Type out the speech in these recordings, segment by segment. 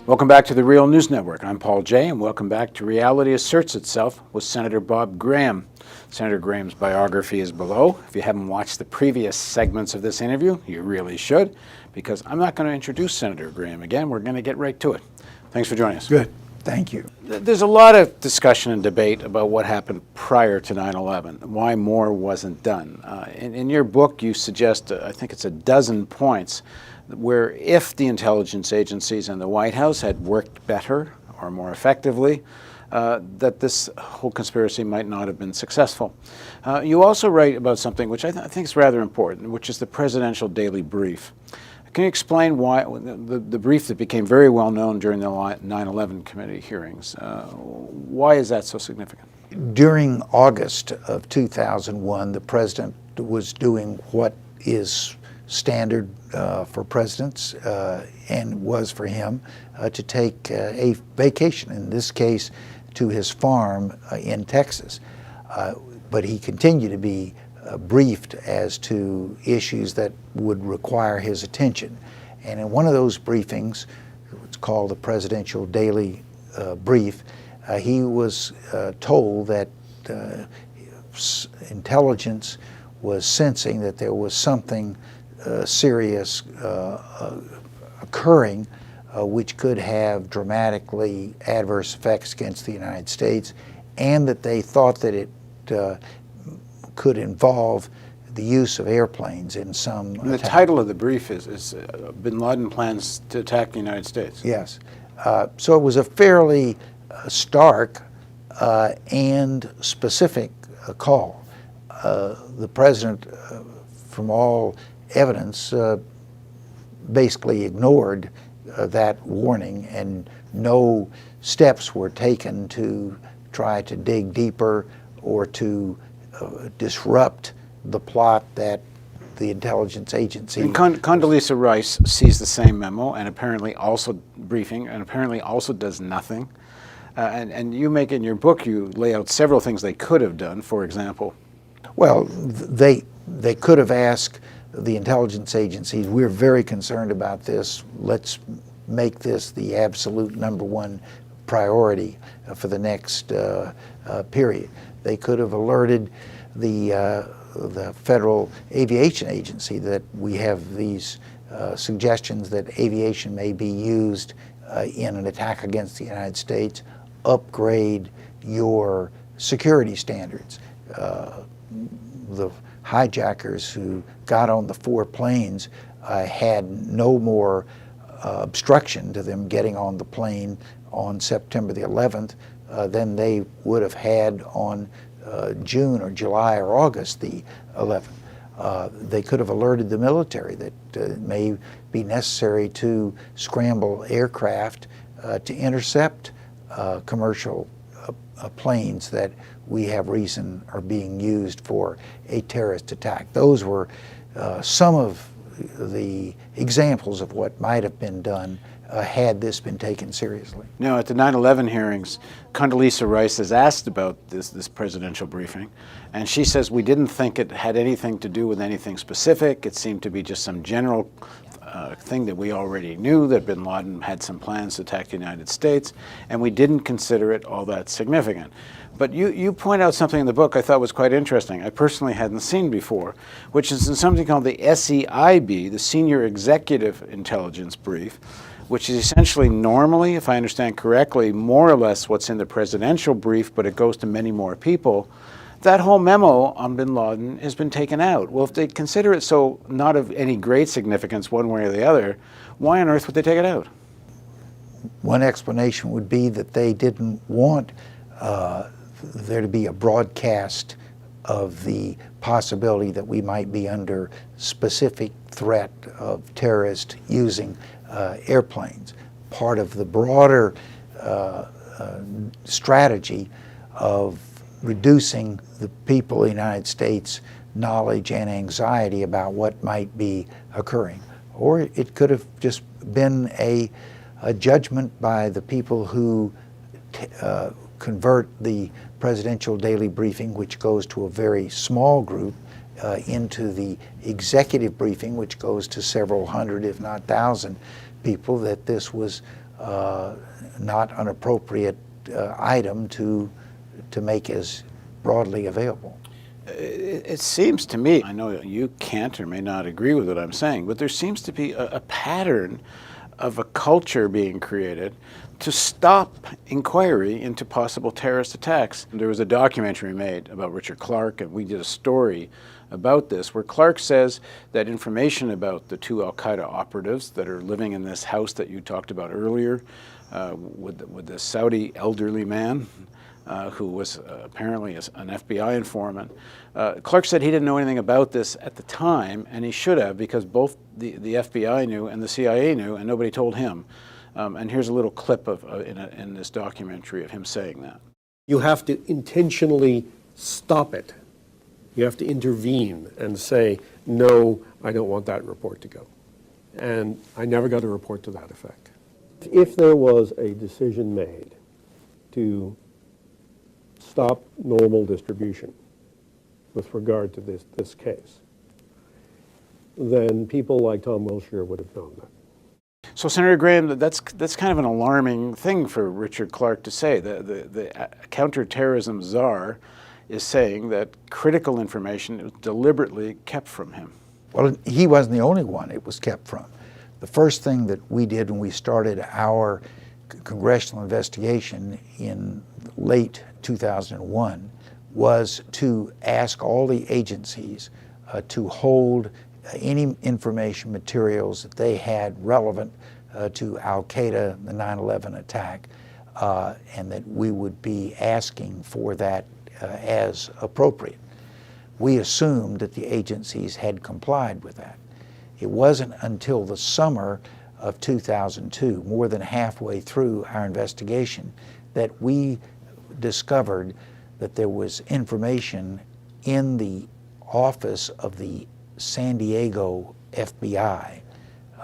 Welcome back to the Real News Network. I'm Paul Jay, and welcome back to Reality Asserts Itself with Senator Bob Graham. Senator Graham's biography is below. If you haven't watched the previous segments of this interview, you really should, because I'm not going to introduce Senator Graham again. We're going to get right to it. Thanks for joining us. Good. Thank you. There's a lot of discussion and debate about what happened prior to 9/11, why more wasn't done. In your book, you suggest, I think it's a dozen points, where if the intelligence agencies and the White House had worked better or more effectively, that this whole conspiracy might not have been successful. You also write about something which I think is rather important, which is the Presidential Daily Brief. Can you explain why the brief that became very well known during the 9/11 committee hearings, why is that so significant? During August of 2001, the president was doing what is standard for presidents and was for him to take a vacation, in this case to his farm in Texas. But he continued to be briefed as to issues that would require his attention. And in one of those briefings, it's called the Presidential Daily Brief, he was told that intelligence was sensing that there was something serious occurring which could have dramatically adverse effects against the United States, and that they thought that it could involve the use of airplanes in some and the title of the brief is Bin Laden Plans to Attack the United States. Yes. So it was a fairly stark and specific call. The president, from all evidence, basically ignored that warning, and no steps were taken to try to dig deeper or to disrupt the plot that the intelligence agency. And Condoleezza Rice sees the same memo and apparently also briefing, and apparently also does nothing. And you make in your book, you lay out several things they could have done. For example, well, they could have asked the intelligence agencies, we're very concerned about this, let's make this the absolute #1 priority for the next period. They could have alerted the Federal Aviation Agency that we have these suggestions that aviation may be used in an attack against the United States. Upgrade your security standards. The hijackers who got on the 4 planes had no more obstruction to them getting on the plane on September the 11th than they would have had on June or July or August the 11th. They could have alerted the military that it may be necessary to scramble aircraft to intercept commercial planes that we have reason are being used for a terrorist attack. Those were some of the examples of what might have been done had this been taken seriously. Now, at the 9/11 hearings, Condoleezza Rice is asked about this presidential briefing, and she says, we didn't think it had anything to do with anything specific. It seemed to be just some general thing that we already knew, that bin Laden had some plans to attack the United States, and we didn't consider it all that significant. But you point out something in the book I thought was quite interesting, I personally hadn't seen before, which is in something called the SEIB, the Senior Executive Intelligence Brief, which is essentially normally, if I understand correctly, more or less what's in the presidential brief, but it goes to many more people. That whole memo on bin Laden has been taken out. Well, if they consider it so not of any great significance one way or the other, why on earth would they take it out? One explanation would be that they didn't want there to be a broadcast of the possibility that we might be under specific threat of terrorists using airplanes. Part of the broader strategy of reducing the people in the United States' knowledge and anxiety about what might be occurring. Or it could have just been a judgment by the people who convert the presidential daily briefing, which goes to a very small group, into the executive briefing, which goes to several hundred, if not thousand people, that this was not an appropriate item to make as broadly available. It seems to me, I know you can't or may not agree with what I'm saying, but there seems to be a pattern of a culture being created to stop inquiry into possible terrorist attacks. There was a documentary made about Richard Clarke, and we did a story about this, where Clarke says that information about the two al-Qaeda operatives that are living in this house that you talked about earlier with the Saudi elderly man, who was apparently an FBI informant. Clarke said he didn't know anything about this at the time, and he should have, because both the FBI knew and the CIA knew, and nobody told him. And here's a little clip in this documentary of him saying that. You have to intentionally stop it. You have to intervene and say, no, I don't want that report to go. And I never got a report to that effect. If there was a decision made to stop normal distribution with regard to this case, then people like Tom Wilshire would have known that. So, Senator Graham, that's kind of an alarming thing for Richard Clarke to say. The counterterrorism czar is saying that critical information was deliberately kept from him. Well, he wasn't the only one it was kept from. The first thing that we did when we started our congressional investigation in late 2001 was to ask all the agencies to hold any information materials that they had relevant to al-Qaeda, the 9/11 attack, and that we would be asking for that as appropriate. We assumed that the agencies had complied with that. It wasn't until the summer of 2002, more than halfway through our investigation, that we discovered that there was information in the office of the San Diego FBI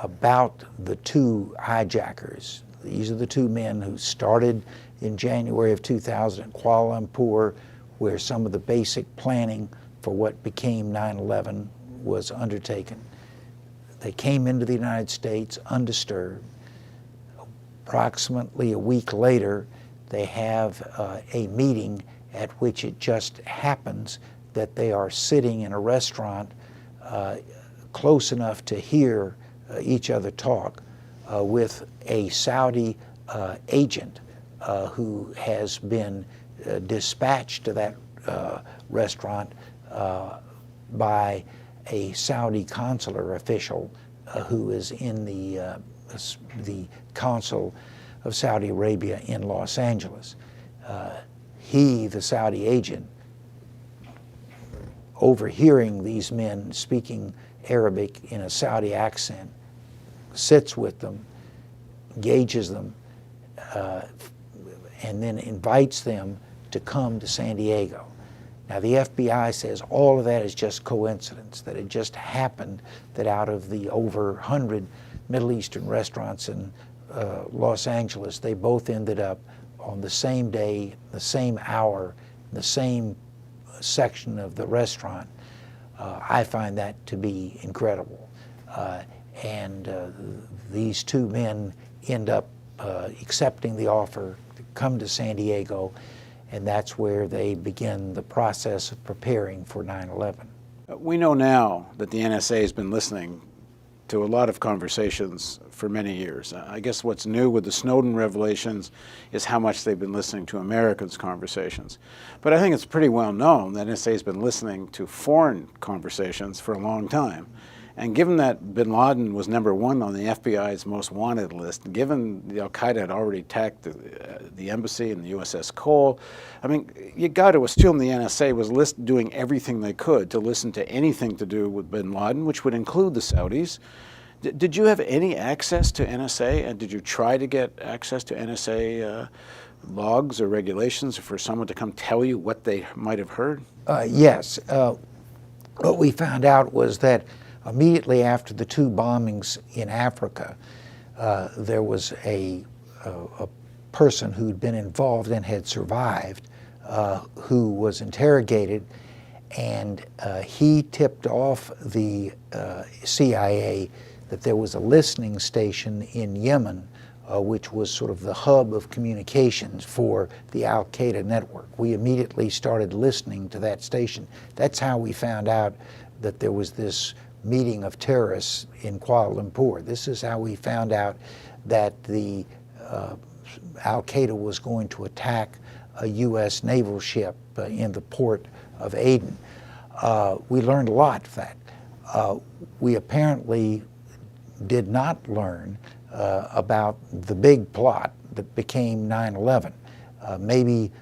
about the two hijackers. These are the two men who started in January of 2000 in Kuala Lumpur, where some of the basic planning for what became 9/11 was undertaken. They came into the United States undisturbed. Approximately a week later, they have a meeting at which it just happens that they are sitting in a restaurant close enough to hear each other talk with a Saudi agent who has been dispatched to that restaurant by a Saudi consular official who is in the Consul of Saudi Arabia in Los Angeles. He, the Saudi agent, overhearing these men speaking Arabic in a Saudi accent, sits with them, engages them, and then invites them to come to San Diego. Now, the FBI says all of that is just coincidence, that it just happened that out of the over 100 Middle Eastern restaurants in Los Angeles, they both ended up on the same day, the same hour, the same section of the restaurant. I find that to be incredible. These two men end up accepting the offer to come to San Diego, and that's where they begin the process of preparing for 9/11. We know now that the NSA has been listening to a lot of conversations for many years. I guess what's new with the Snowden revelations is how much they've been listening to Americans' conversations. But I think it's pretty well known that NSA has been listening to foreign conversations for a long time. And given that bin Laden was #1 on the FBI's most wanted list, given the al-Qaeda had already attacked the embassy and the USS Cole, I mean, you got to assume the NSA was doing everything they could to listen to anything to do with bin Laden, which would include the Saudis. Did you have any access to NSA, and did you try to get access to NSA logs or regulations for someone to come tell you what they might have heard? Yes. What we found out was that immediately after the two bombings in Africa, there was a person who'd been involved and had survived who was interrogated, and he tipped off the CIA that there was a listening station in Yemen which was sort of the hub of communications for the al-Qaeda network. We immediately started listening to that station. That's how we found out that there was this meeting of terrorists in Kuala Lumpur. This is how we found out that the al-Qaeda was going to attack a U.S. naval ship in the port of Aden. We learned a lot of that. We apparently did not learn about the big plot that became 9/11. Maybe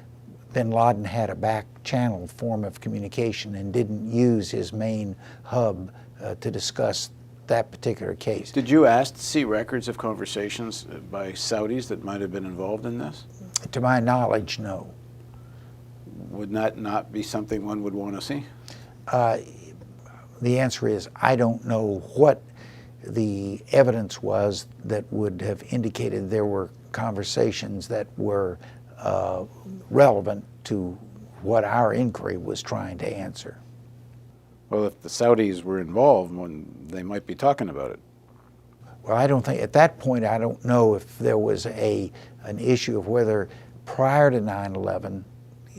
bin Laden had a back channel form of communication and didn't use his main hub to discuss that particular case. Did you ask to see records of conversations by Saudis that might have been involved in this? To my knowledge, no. Would that not be something one would want to see? The answer is I don't know what the evidence was that would have indicated there were conversations that were relevant to what our inquiry was trying to answer. Well, if the Saudis were involved, they might be talking about it. Well, I don't think, at that point, I don't know if there was an issue of whether prior to 9/11,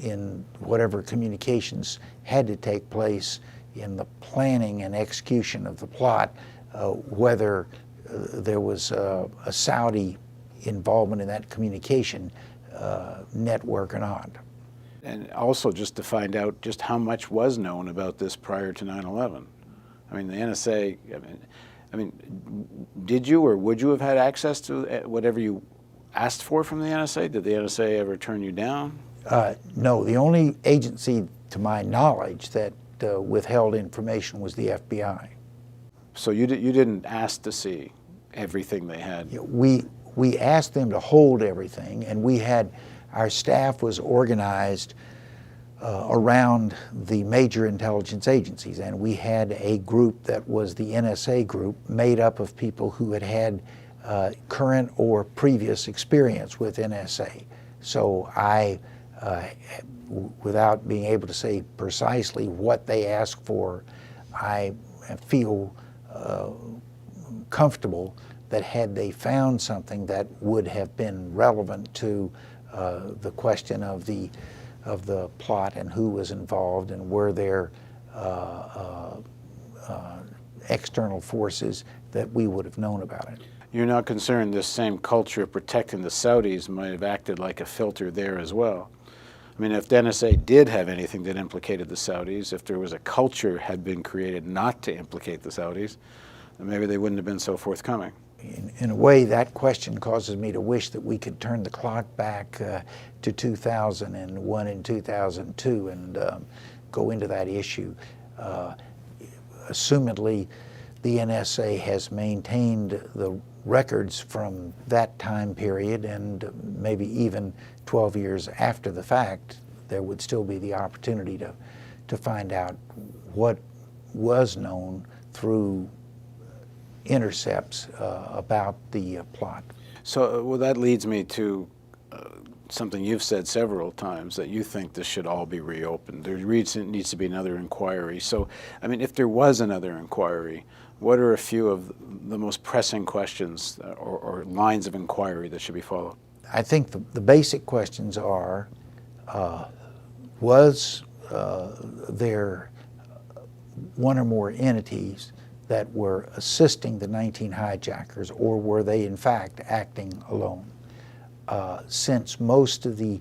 in whatever communications had to take place in the planning and execution of the plot, whether there was a Saudi involvement in that communication network or not. And also just to find out just how much was known about this prior to 9/11. I mean, the NSA, I mean, did you or would you have had access to whatever you asked for from the NSA? Did the NSA ever turn you down? No, the only agency, to my knowledge, that withheld information was the FBI. So you didn't ask to see everything they had? We asked them to hold everything, and we had, our staff was organized around the major intelligence agencies, and we had a group that was the NSA group made up of people who had had current or previous experience with NSA. So I, without being able to say precisely what they asked for, I feel comfortable that had they found something that would have been relevant to the question of the plot and who was involved and were there external forces, that we would have known about it. You're not concerned this same culture of protecting the Saudis might have acted like a filter there as well? I mean, if the NSA did have anything that implicated the Saudis, if there was a culture had been created not to implicate the Saudis, then maybe they wouldn't have been so forthcoming. In a way, that question causes me to wish that we could turn the clock back to 2001 and 2002 and go into that issue. Assumedly, the NSA has maintained the records from that time period, and maybe even 12 years after the fact, there would still be the opportunity to find out what was known through intercepts about the plot. So, well, that leads me to something you've said several times, that you think this should all be reopened. There needs to be another inquiry. So, I mean, if there was another inquiry, what are a few of the most pressing questions or lines of inquiry that should be followed? I think the basic questions are, was there one or more entities that were assisting the 19 hijackers, or were they in fact acting alone? Since most of the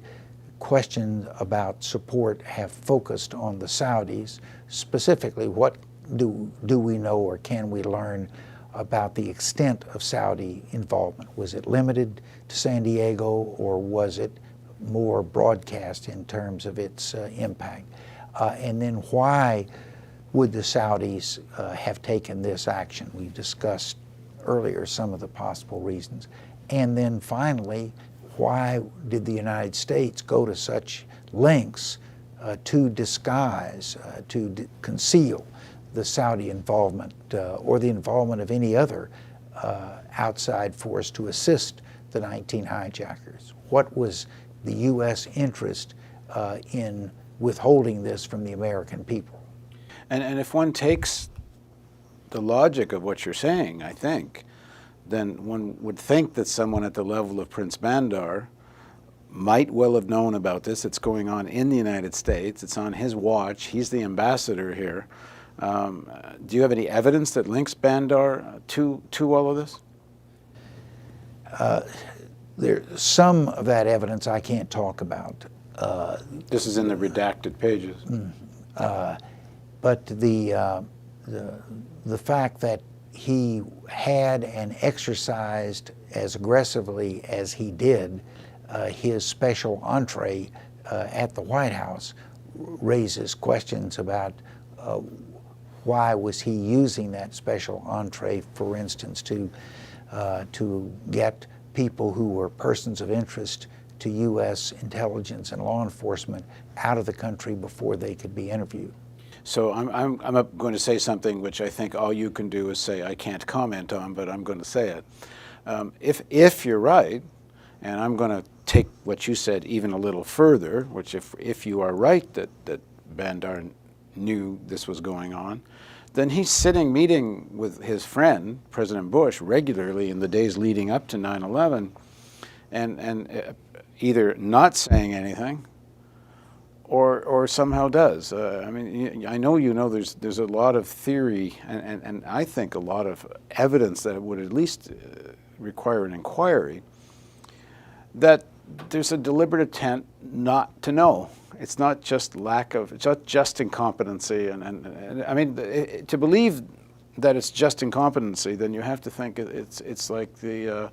questions about support have focused on the Saudis, specifically what do we know or can we learn about the extent of Saudi involvement? Was it limited to San Diego, or was it more broadcast in terms of its impact? And then why would the Saudis have taken this action? We discussed earlier some of the possible reasons. And then finally, why did the United States go to such lengths to disguise, to conceal the Saudi involvement or the involvement of any other outside force to assist the 19 hijackers? What was the U.S. interest in withholding this from the American people? And if one takes the logic of what you're saying, I think, then one would think that someone at the level of Prince Bandar might well have known about this. It's going on in the United States. It's on his watch. He's the ambassador here. Do you have any evidence that links Bandar to all of this? Some of that evidence I can't talk about. This is in the redacted pages. But the fact that he had and exercised as aggressively as he did his special entree at the White House raises questions about why was he using that special entree, for instance, to get people who were persons of interest to U.S. intelligence and law enforcement out of the country before they could be interviewed. So I'm going to say something which I think all you can do is say I can't comment on, but I'm going to say it. If you're right, and I'm going to take what you said even a little further, which if you are right that Bandar knew this was going on, then he's sitting meeting with his friend, President Bush, regularly in the days leading up to 9/11, and either not saying anything or somehow does. I mean, I know you know there's a lot of theory and I think a lot of evidence that it would at least require an inquiry, that there's a deliberate intent not to know. It's not just it's not just incompetency. And I mean, to believe that it's just incompetency, then you have to think it's like the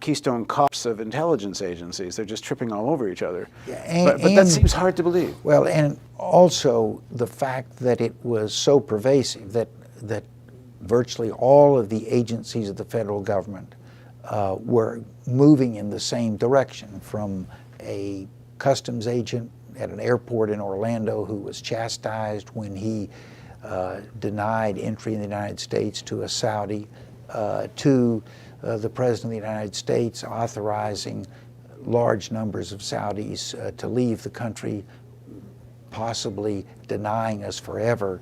Keystone Cops of intelligence agencies. They're just tripping all over each other. Yeah, but that seems hard to believe. Well, and also the fact that it was so pervasive that virtually all of the agencies of the federal government were moving in the same direction, from a customs agent at an airport in Orlando who was chastised when he denied entry in the United States to a Saudi, to the President of the United States authorizing large numbers of Saudis to leave the country, possibly denying us forever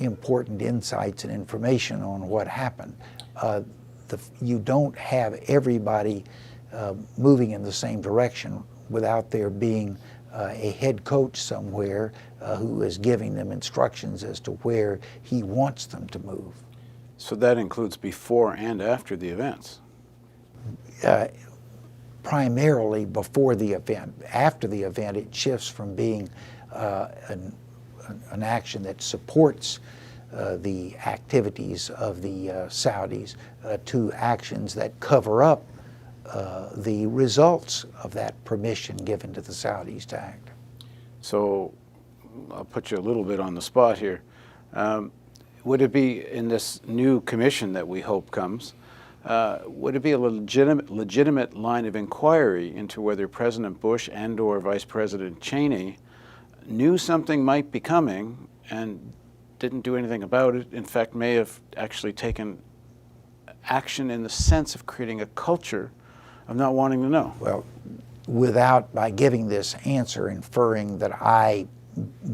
important insights and information on what happened. You don't have everybody moving in the same direction without there being a head coach somewhere who is giving them instructions as to where he wants them to move. So that includes before and after the events? Primarily before the event. After the event, it shifts from being an action that supports the activities of the Saudis to actions that cover up the results of that permission given to the Saudis to act. So I'll put you a little bit on the spot here. Would it be, in this new commission that we hope comes, would it be a legitimate line of inquiry into whether President Bush and/or Vice President Cheney knew something might be coming and didn't do anything about it? In fact, may have actually taken action in the sense of creating a culture of not wanting to know? Well, by giving this answer, inferring that I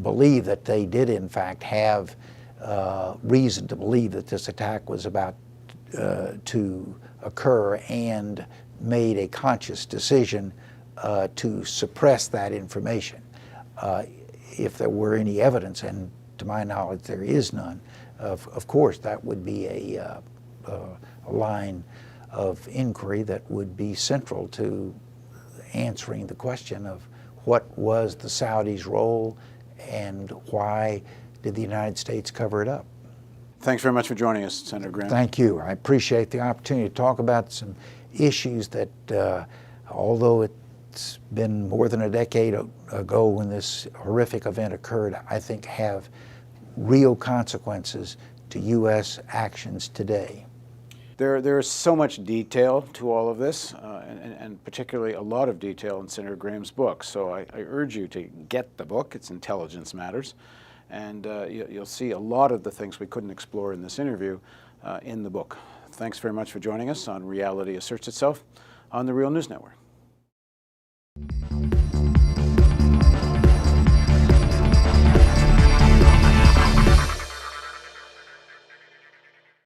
believe that they did in fact have reason to believe that this attack was about to occur and made a conscious decision to suppress that information. If there were any evidence, and to my knowledge there is none, of course that would be a line of inquiry that would be central to answering the question of what was the Saudis' role and why did the United States cover it up. Thanks very much for joining us, Senator Graham. Thank you. I appreciate the opportunity to talk about some issues that, although it's been more than a decade ago when this horrific event occurred, I think have real consequences to U.S. actions today. There is so much detail to all of this, and particularly a lot of detail in Senator Graham's book. So I urge you to get the book. It's Intelligence Matters. And you'll see a lot of the things we couldn't explore in this interview in the book. Thanks very much for joining us on Reality Asserts Itself on the Real News Network.